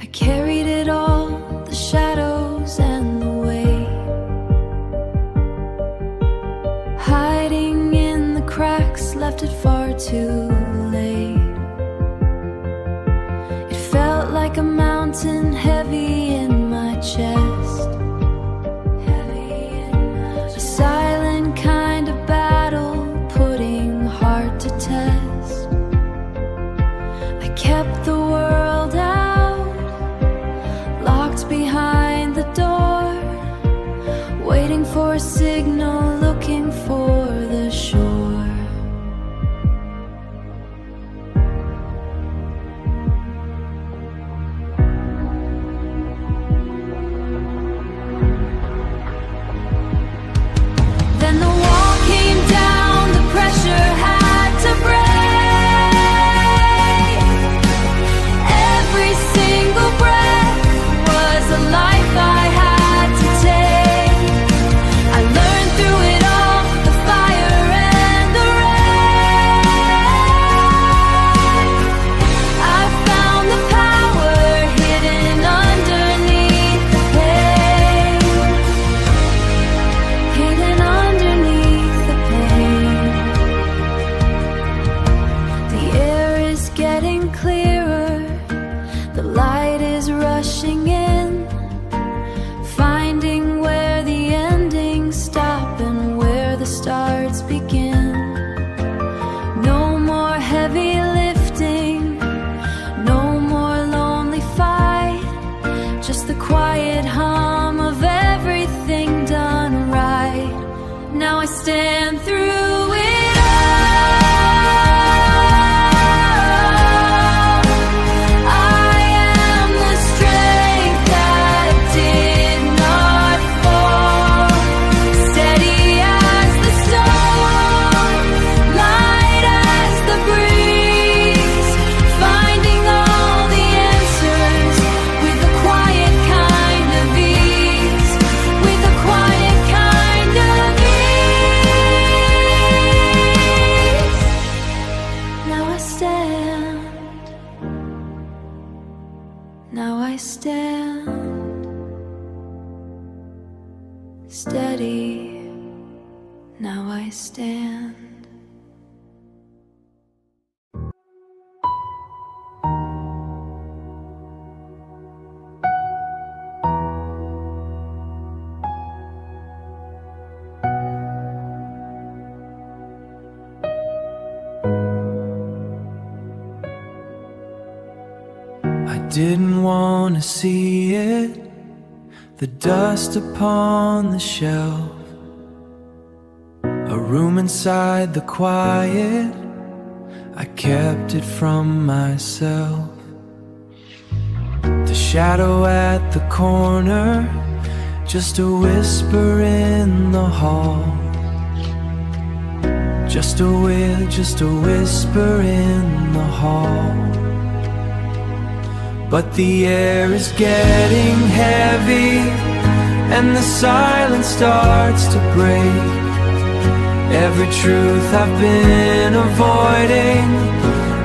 I carried it all, the shadows and the weight, hiding in the cracks, left it far too late. It felt like a mountain heavy in my chest, a silent kind of battle, putting heart to test. I kept the world out, locked behind the door, waiting for a signal, looking for the shore. Then the wall came down, the pressure had to break. Every single breath was a life I had to take. I learned through it all, the fire and the rain. I found the power hidden underneath the pain, hidden underneath the pain. The air is getting clearer, the light is rushing in, finding where the endings stop and where the starts begin. No more heavy lifting, no more lonely fight, just the quiet hum of everything done right. Now I stand through it all. I am the strength that did not fall, steady as the storm, light as the breeze, finding all the answers with a quiet kind of ease, with a quiet kind of ease. Now I stand, now I stand, steady, now I stand. I didn't want to see it, the dust upon the shelf, a room inside the quiet, I kept it from myself. The shadow at the corner, just a whisper in the hall, just a whisper in the hall. But the air is getting heavy, and the silence starts to break. Every truth I've been avoiding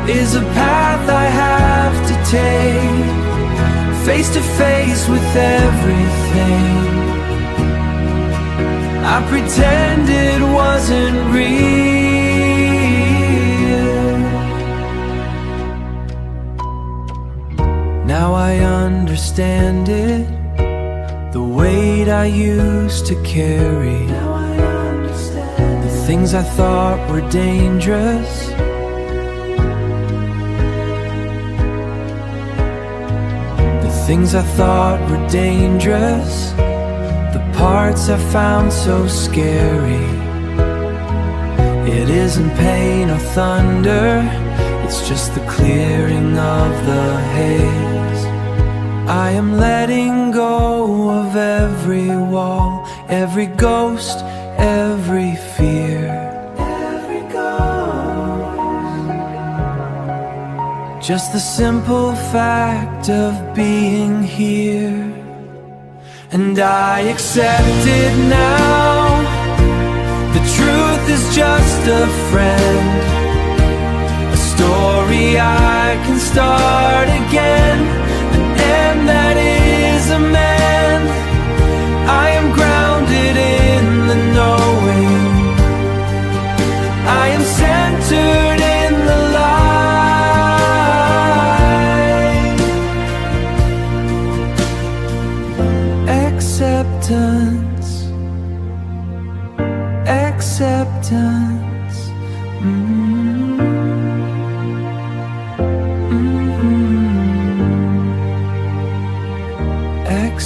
is a path I have to take, face to face with everything. I pretend it wasn't real. Now I understand it, the weight I used to carry. Now I understand the things I thought were dangerous. The things I thought were dangerous, the parts I found so scary. It isn't pain or thunder, it's just the clearing of the haze. I am letting go of every wall, every ghost, every fear. Every ghost. Just the simple fact of being here. And I accept it now. The truth is just a friend, a story I can start again. And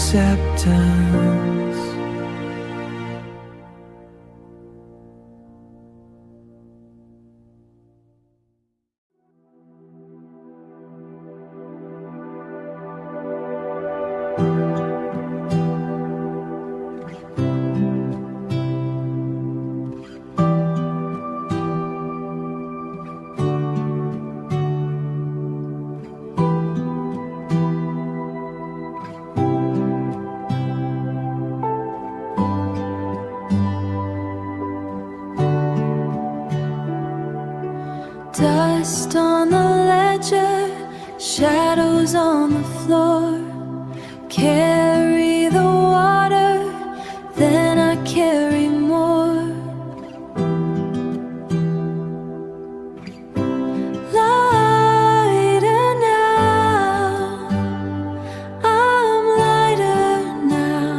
acceptance. Dust on the ledger, shadows on the floor. Carry the water, then I carry more. Lighter now, I'm lighter now.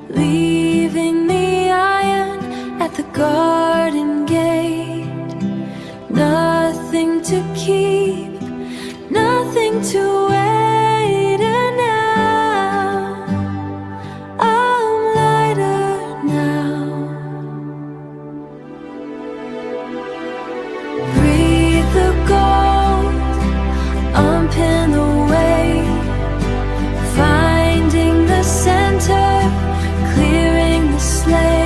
Leaving the iron at the garden gate. Nothing to keep, nothing to wait, and now I'm lighter now. Breathe the gold, unpin the weight, finding the center, clearing the slate.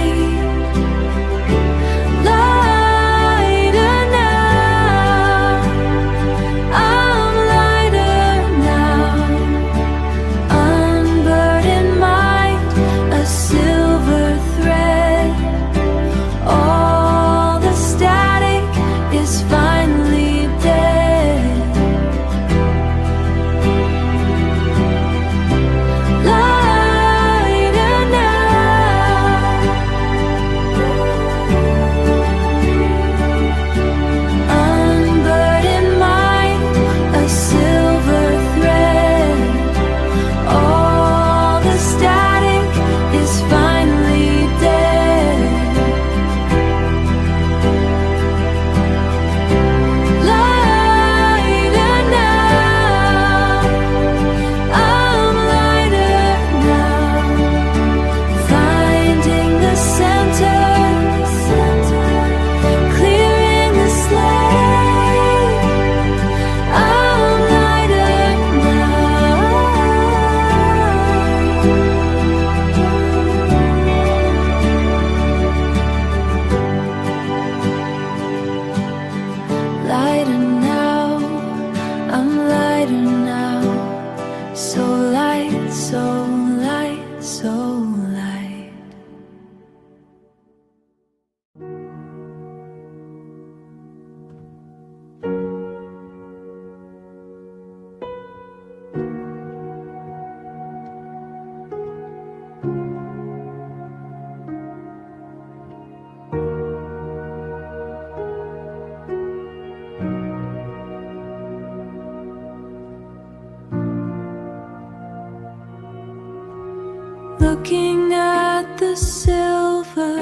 Looking at the silver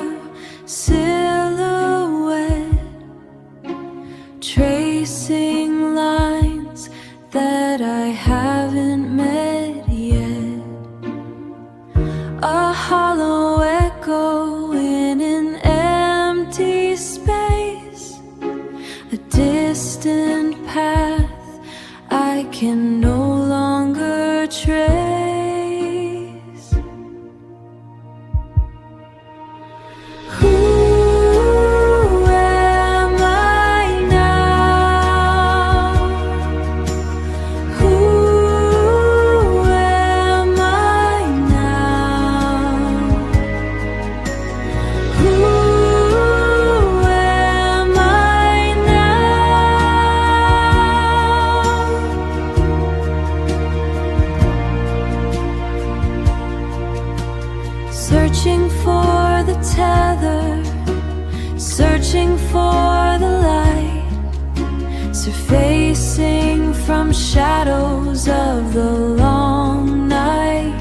silhouette, tracing lines that I haven't met yet. A hollow echo in an empty space, a distant path I can no longer trace. Searching for the tether, searching for the light, surfacing from shadows of the long night.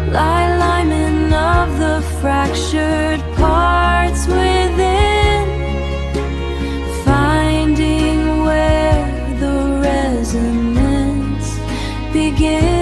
Alignment of the fractured parts within, finding where the resonance begins.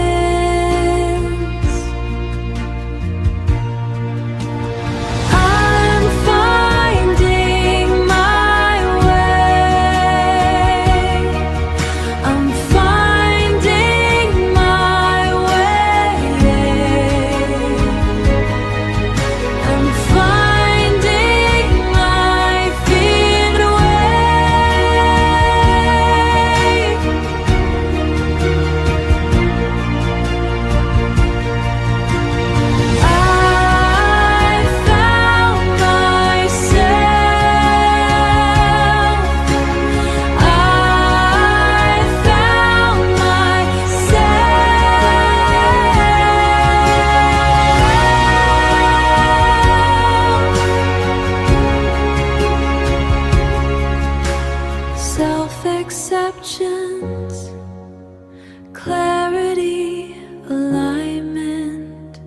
perceptions, clarity, alignment.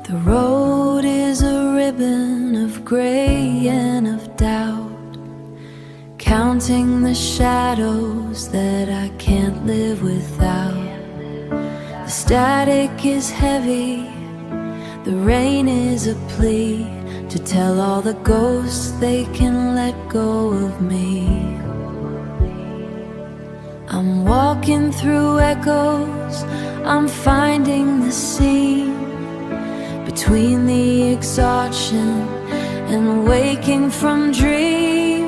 The road is a ribbon of gray and of doubt, counting the shadows that I can't live without. The static is heavy, the rain is a plea to tell all the ghosts they can let go of me. I'm walking through echoes, I'm finding the scene between the exhaustion and waking from dream.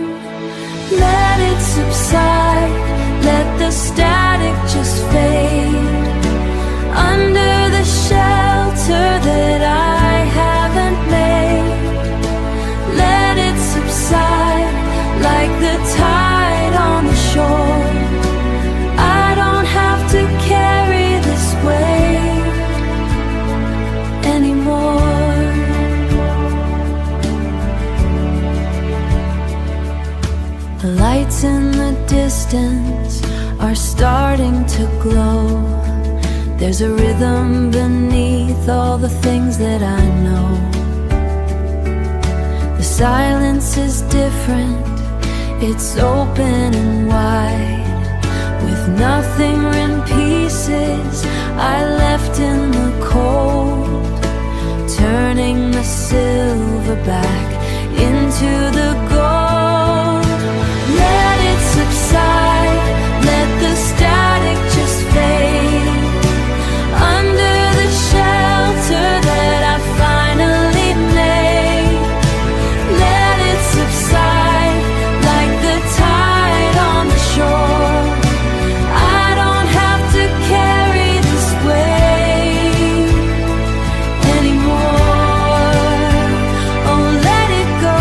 Let it subside, let the static just fade under the shelter that I haven't made. Let it subside like the tide on the shore. I don't have to carry this weight anymore. The lights in the distance are starting to glow. There's a rhythm beneath all the things that I know. The silence is different, it's open and wide, with nothing in pieces I left in the cold, turning the silver back into the gold. Let it subside, let the static just fade under the shelter that I finally made. Let it subside like the tide on the shore. I don't have to carry this weight anymore. Oh, let it go.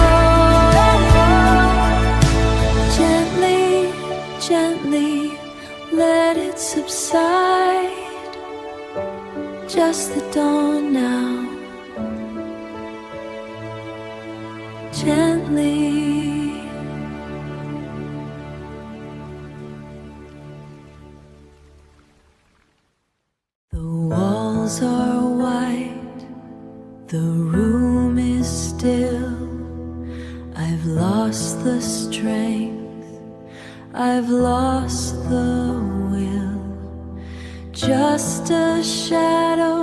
Gently, gently, let it subside. Just the dawn now. Gently. The walls are white, the room is still. I've lost the strength, I've lost the will. Just a shadow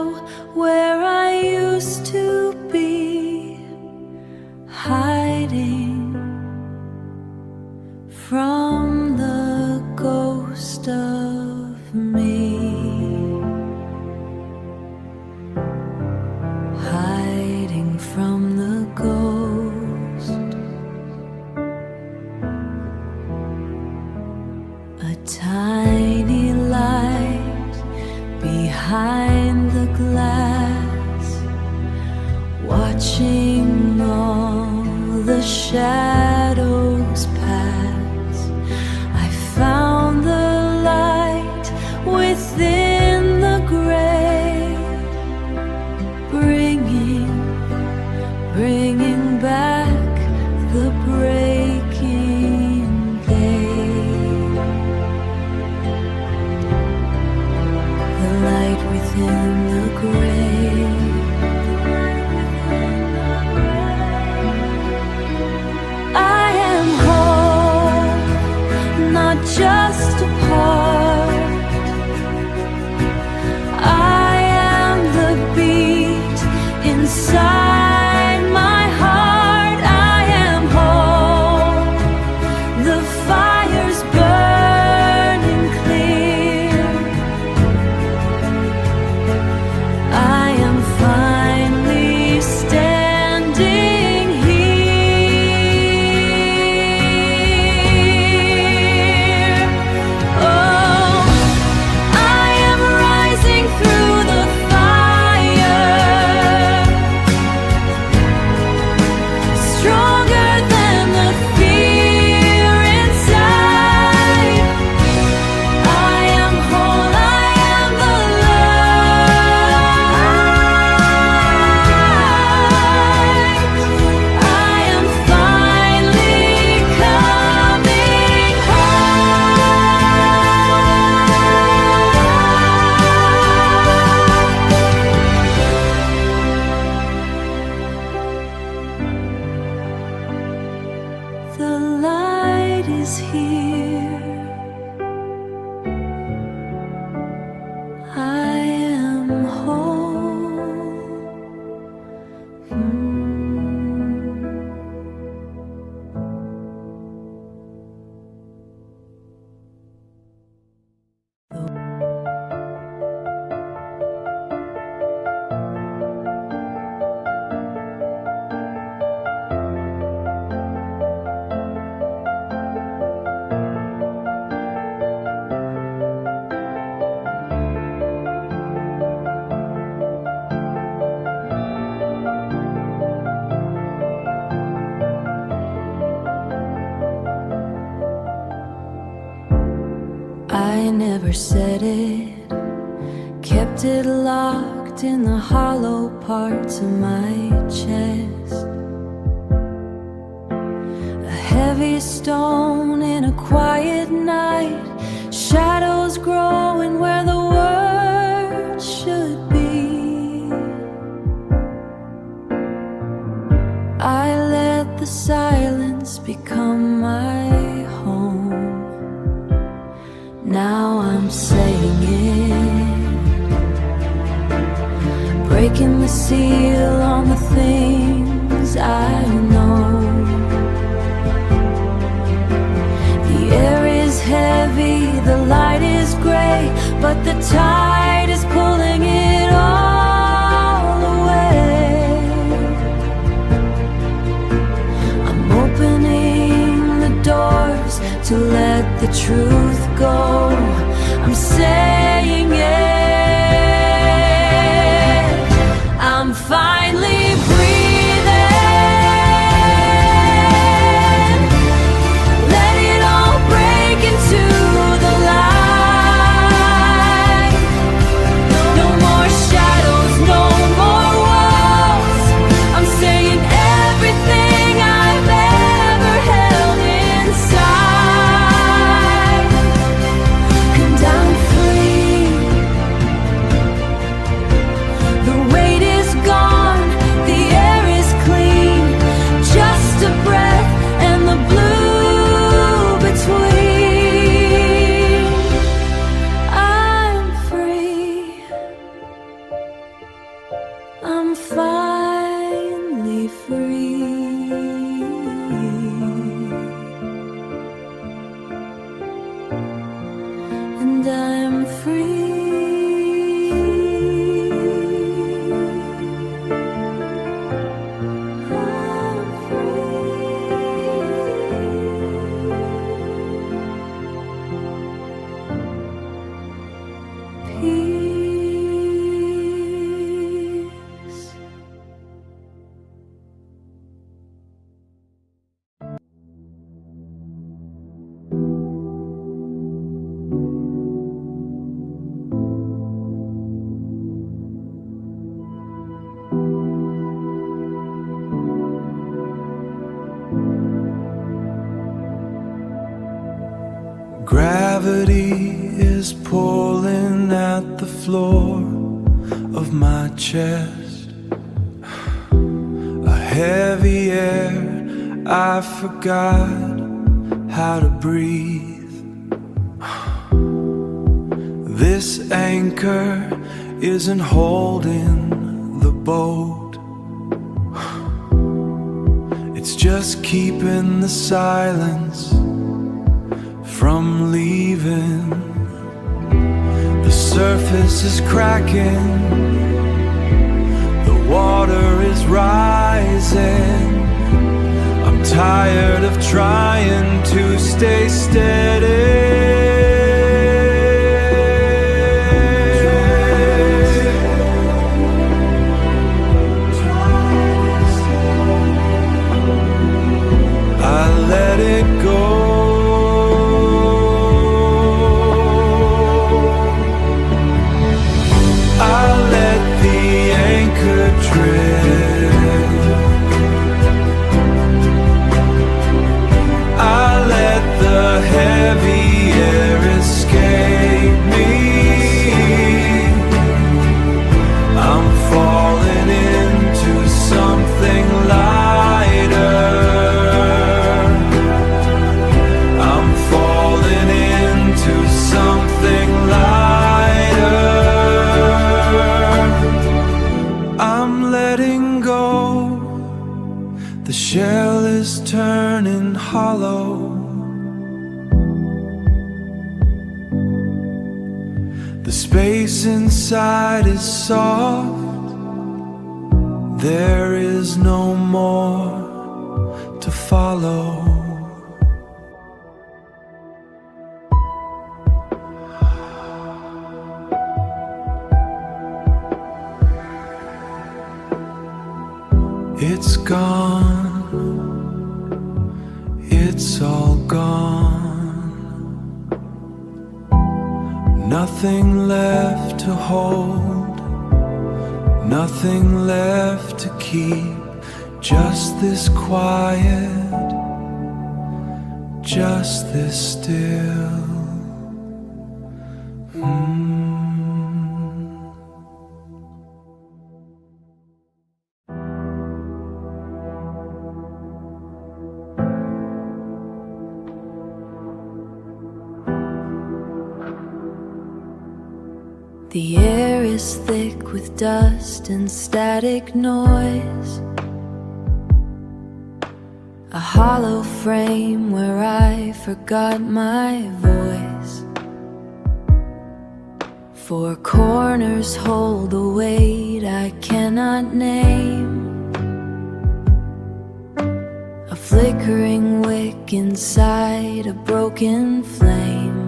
where I used to be, hiding from the ghost of me. Hiding from the ghost. A tiny light behind the glass, watching all the shadows pass. I found the light within the gray, bringing back the breaking day. The light within the gray. I am whole, not just a part. I am the beat inside my heart. I am whole, the fire's burning clear. I am finally standing here. is here. I am whole. I never said it, kept it locked in the hollow parts of my chest. A heavy stone in a quiet night, shadows growing where the words should be. I let the silence become my home. Now I'm saying it, breaking the seal on the things I know. The air is heavy, the light is gray, but the tide is pulling it all away. I'm opening the doors to let the truth go. I'm saying it. I'm finally breathing. Let it all break into the light. No more shadows, no more walls. I'm saying everything I've ever held inside. And I'm free. The weight is gone, the air is clean. Just a breath and the blue between. I'm free. I'm finally free. And I'm free. I'm free. Peace. Gravity is pulling at the floor of my chest. A heavy air, I forgot how to breathe. This anchor isn't holding the boat. It's just keeping the silence from leaving. The surface is cracking, the water is rising. I'm tired of trying to stay steady. I let it go. I'm space inside is soft. There is no more to follow. It's gone, it's all gone. Nothing left to hold, nothing left to keep. Just this quiet, just this still. The air is thick with dust and static noise. A hollow frame where I forgot my voice. Four corners hold the weight I cannot name. A flickering wick inside a broken flame.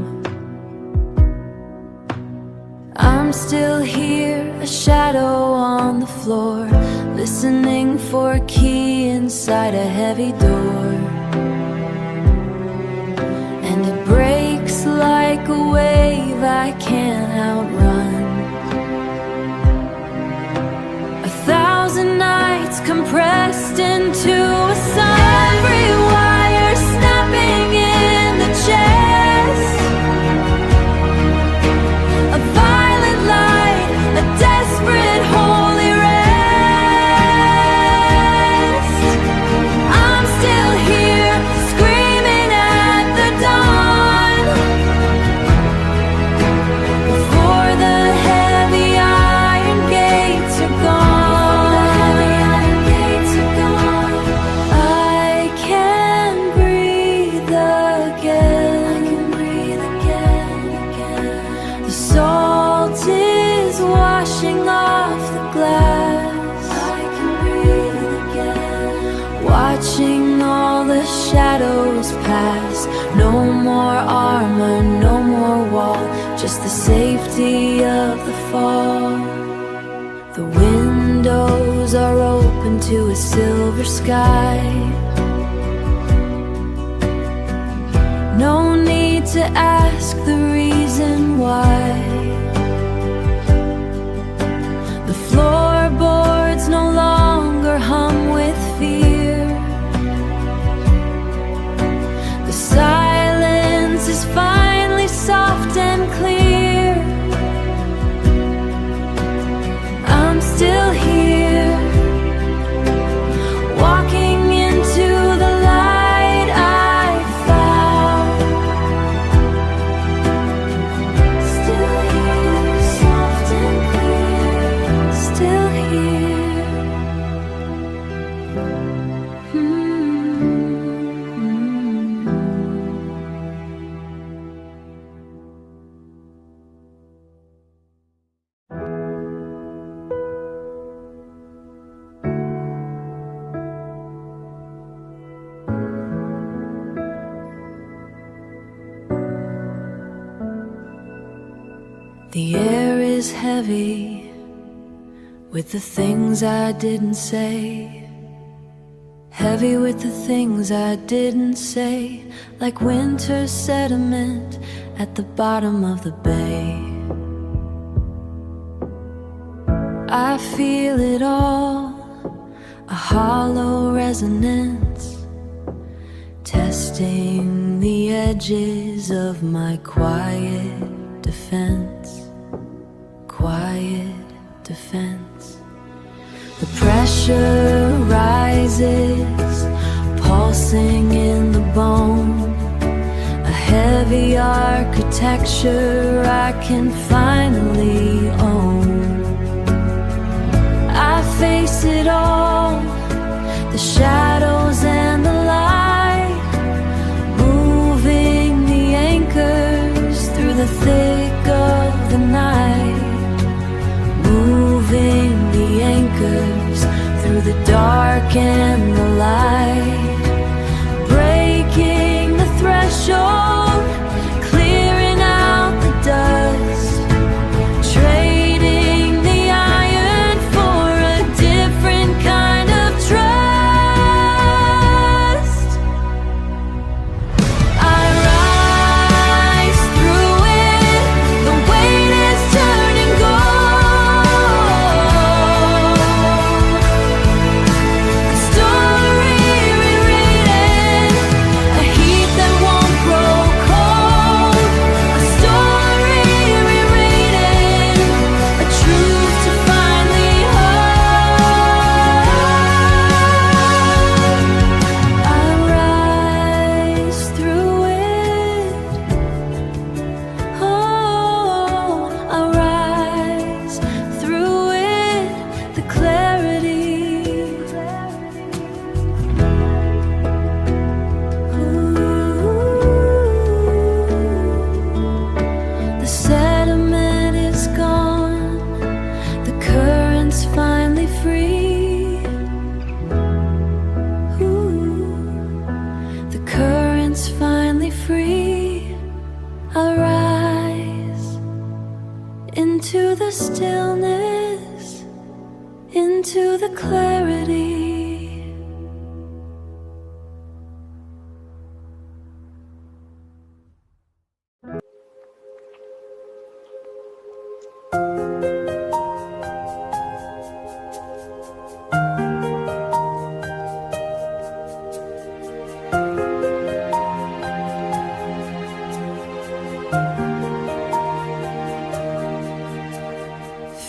I'm still here, a shadow on the floor, listening for a key inside a heavy door. And it breaks like a wave I can't outrun. 1,000 nights compressed into a sun. Every wire snapping in the chest. A violent light, a desperate holy rest. I'm still here, screaming at the dawn. Before the heavy iron gates are gone. I can breathe again. The salt is washing off the glass. I can breathe again. Watching all the shadows pass. No more armor, no more wall, just the safety of the fall. The windows are open to a silver sky. No need to ask the reason why. The floorboards no longer hum with fear. The silence is finally soft and clear. I'm still here, walking into the light I found. Still here, soft and clear. Still here. The air is heavy with the things I didn't say. Heavy with the things I didn't say, like winter sediment at the bottom of the bay. I feel it all, a hollow resonance, testing the edges of my quiet defense. Quiet defense. The pressure rises, pulsing in the bone. A heavy architecture I can finally own. I face it all, the shadows and the light, moving the anchors through the thick of the night. and the light, breaking the threshold, clearing out the dust, trading the iron for a different kind of trust. I rise through it, the weight is turning gold. A story rewritten, a heat that won't grow cold. A story rewritten, a truth to finally hold. I rise through it. Oh, I rise through it, the clarity. The sediment is gone, the current's finally free. The current's finally free. I'll rise into the stillness, into the clarity.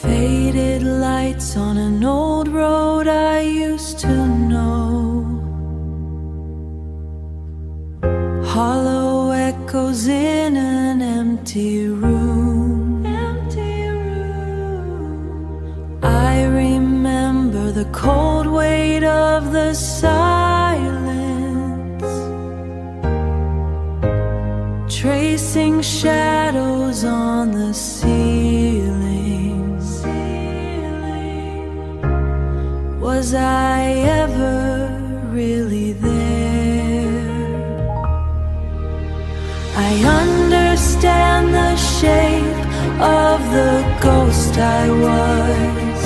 Faded lights on an old road I used to know, hollow echoes in an empty room. I remember the cold weight of the silence, tracing shadows on the ceiling. Was I ever really there? I understand the shape of the ghost I was,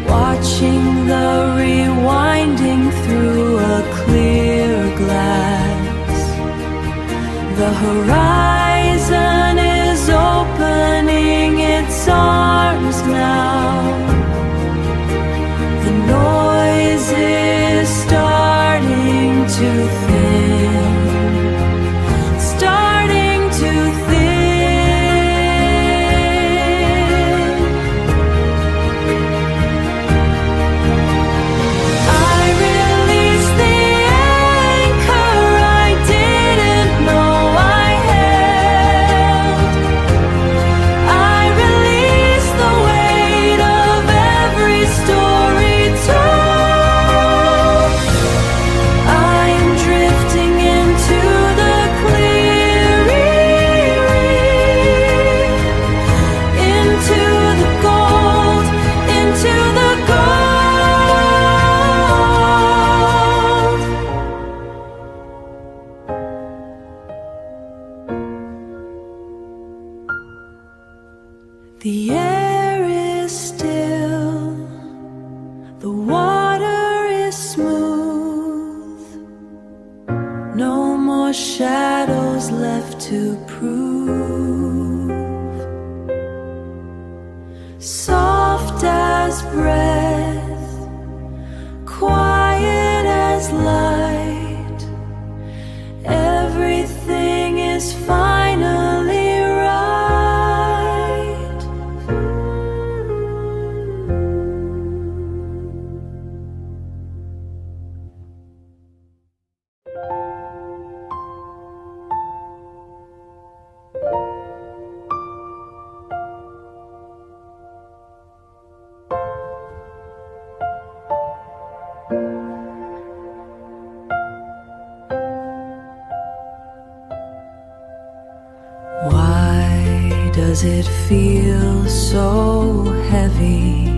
watching the rewinding through a clear glass. The horizon is opening its arms now. The noise is starting to thin, starting to thin. I release the anchor I didn't know I held. I release the weight of every story told. I am drifting into the clearing, into the gold, into the gold. The air is still, the water is smooth, no more shadows left to prove. Soft as breath, quiet as light, everything is finally right. Why does it feel so heavy?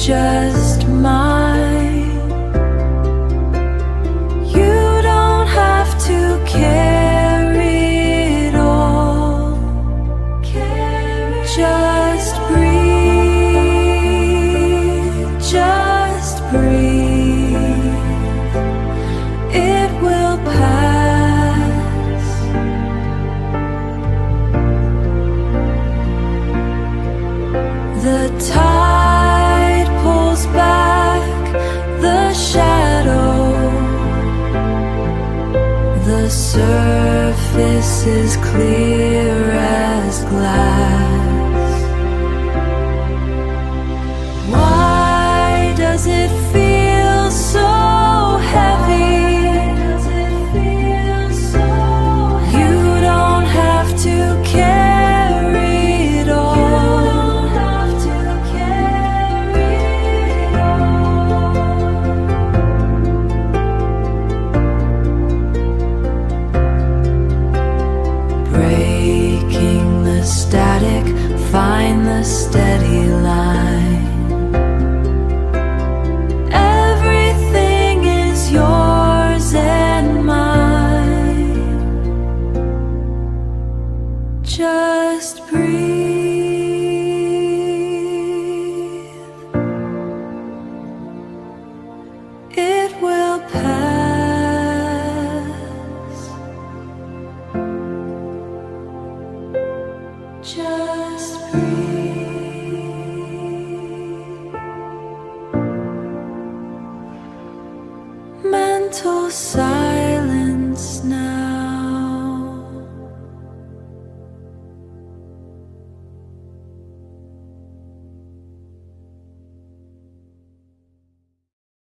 just mine. You don't have to carry it all. Just breathe, just breathe. It will pass. The tide pulls back the shadow. The surface is clear as glass. Why does it feel so heavy? You don't have to carry it all. Breaking the static, find the steady line. Everything is yours and mine. Just breathe. It will pass. Just breathe. Mental silence.